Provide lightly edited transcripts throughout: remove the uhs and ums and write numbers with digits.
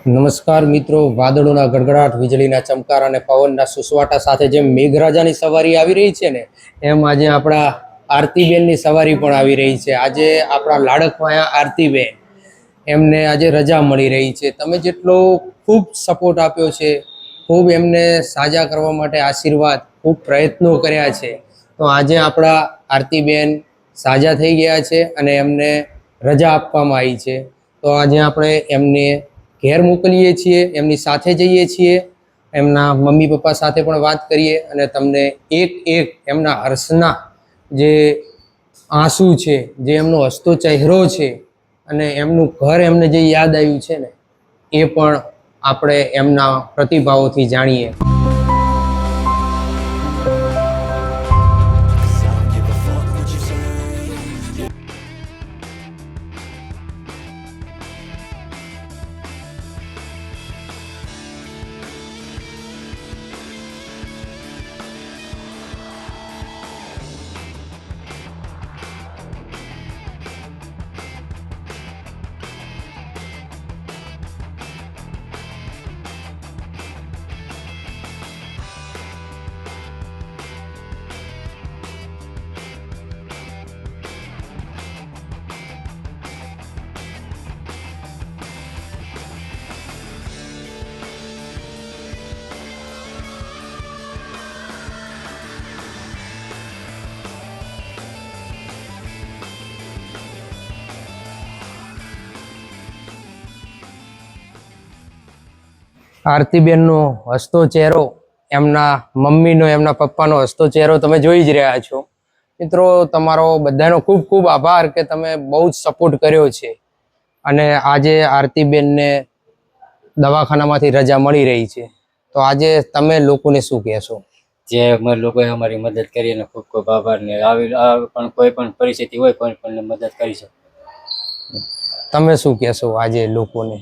નમસ્કાર મિત્રો, વાદળોના ગડગડાટ, વીજળીના ચમકાર અને પવનના સુસવાટા સાથે જેમ મેઘરાજાની સવારી આવી રહી છે ને, એમ આજે આપણા આરતીબેનની સવારી પણ આવી રહી છે. આજે આપણા લાડકવાયા આરતીબેન, એમને આજે રજા મળી રહી છે. તમે જેટલો ખૂબ સપોર્ટ આપ્યો છે, ખૂબ એમને સાજા કરવા માટે આશીર્વાદ, ખૂબ પ્રયત્નો કર્યા છે, તો આજે આપણા આરતીબેન સાજા થઈ ગયા છે અને એમને રજા આપવામાં આવી છે. તો આજે આપણે એમને ઘેર મોકલીએ છીએ, એમની સાથે જઈએ છીએ, એમના મમ્મી પપ્પા સાથે પણ વાત કરીએ અને તમને એક એક એમના હર્ષના જે આંસુ છે, જે એમનો હસતો ચહેરો છે અને એમનું ઘર એમને જે યાદ આવ્યું છે ને, એ પણ આપણે એમના પ્રતિભાવોથી જાણીએ. આરતીબેનનો હસતો ચહેરો, એમના મમ્મીનો, એમના પપ્પાનો હસતો ચહેરો તમે જોઈ જ રહ્યા છો. મિત્રો, તમારો બધાનો ખૂબ ખૂબ આભાર કે તમે બહુ જ સપોર્ટ કર્યો છે. અને આજે આરતીબેનને દવાખાનામાંથી રજા મળી રહી છે, તો આજે તમે લોકોને શું કહેશો? જે અમે લોકોએ અમારી મદદ કરી એને ખૂબ ખૂબ આભાર. ને આવી પણ કોઈ પણ પરિસ્થિતિ હોય, કોઈ પણ મદદ કરી શકે. તમે શું કહેશો આજે લોકોને?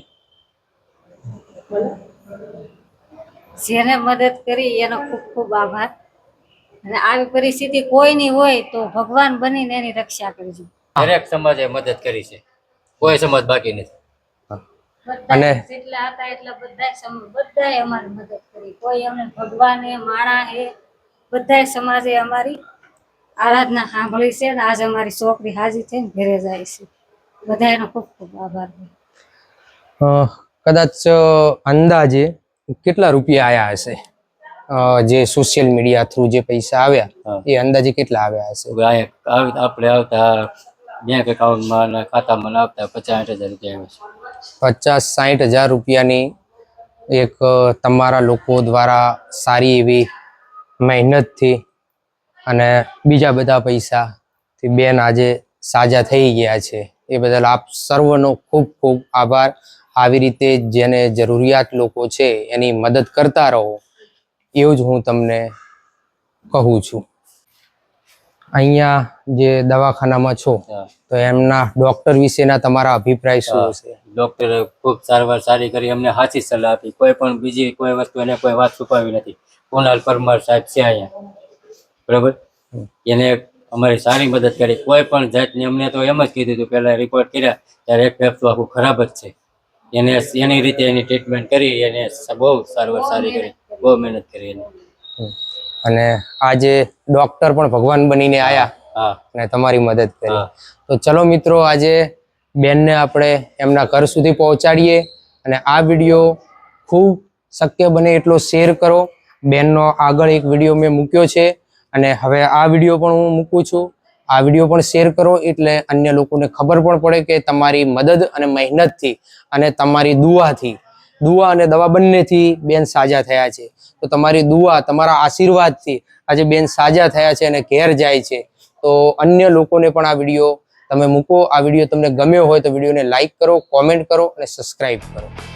જેને મદદ કરી એનો ખૂબ ખૂબ આભાર. અને આવી પરિસ્થિતિ કોઈની હોય તો ભગવાન બનીને એની રક્ષા કરજો. દરેક સમાજે મદદ કરી છે, કોઈ સમાજ બાકી નથી. અને જેટલા હતા એટલા બધાએ અમારી મદદ કરી. કોઈ અમને ભગવાને, માણાએ, બધાય સમાજે અમારી આરાધના સાંભળી છે ને આજે અમારી છોકરી હાજી થઈને ઘરે જાય છે. બધાનો ખૂબ ખૂબ આભાર. કદાચ અંદાજે કેટલા રૂપિયા આયા હશે? જે સોશિયલ મીડિયા થ્રુ જે પૈસા આવ્યા, એ અંદાજે કેટલા આવ્યા હશે? આપણે આવતા બેંક એકાઉન્ટમાં અને ખાતામાં આવતા 50-60 હજાર રૂપિયા આવ્યા છે. 50-60 હજાર રૂપિયાની એક તમારા લોકો દ્વારા સારી એવી મહેનતથી અને બીજા બધા પૈસાથી બેન આજે સાજા થઈ ગયા છે. એ બદલ આપ સર્વનો ખૂબ ખૂબ આભાર. આવી રીતે જેને જરૂરિયાત લોકો છે એની મદદ કરતા રહો, એવું જ હું તમને કહું છું. અહીંયા જે દવાખાનામાં છો, તો એમના ડોક્ટર વિશેના તમારા અભિપ્રાય શું હશે? ડોક્ટરે ખૂબ સારવાર સારી કરી, અમને સાચી સલાહ આપી. કોઈ પણ બીજી કોઈ વસ્તુ એને કોઈ વાત છુપાવી નથી. કુણાલ પરમાર સાહેબ છે અહીંયા, બરાબર, એને અમારી સારી મદદ કરી. કોઈ પણ જાતની અમને તો એમ જ કીધું હતું પહેલા રિપોર્ટ કર્યા ત્યારે એક ફેફસું આખું ખરાબ જ છે. એને એની રીતે એની ટ્રીટમેન્ટ કરી, એને બહુ સારવાર સારી કરી, બહુ મહેનત કરી એને. અને આજે ડોક્ટર પણ ભગવાન બનીને આયા અને તમારી મદદ કરી. તો ચલો મિત્રો, આજે બેનને આપણે એમના ઘર સુધી પહોંચાડીએ અને આ વિડીયો ખૂબ શક્ય બને એટલો શેર કરો. બેનનો આગળ એક વિડીયો મેં મૂક્યો છે અને હવે આ વિડીયો પણ હું મૂકું છું. આ વિડીયો પણ શેર કરો એટલે અન્ય લોકોને ખબર પણ પડે કે તમારી મદદ અને મહેનતથી અને તમારી દુઆથી, દુઆ અને દવા બંનેથી બેન સાજા થયા છે. તો તમારી દુઆ, તમારા આશીર્વાદથી આજે બેન સાજા થયા છે અને ઘેર જાય છે. તો અન્ય લોકોને પણ આ વિડીયો તમે મૂકો. આ વિડીયો તમને ગમ્યો હોય તો વિડીયોને લાઈક કરો, કોમેન્ટ કરો અને સબસ્ક્રાઈબ કરો.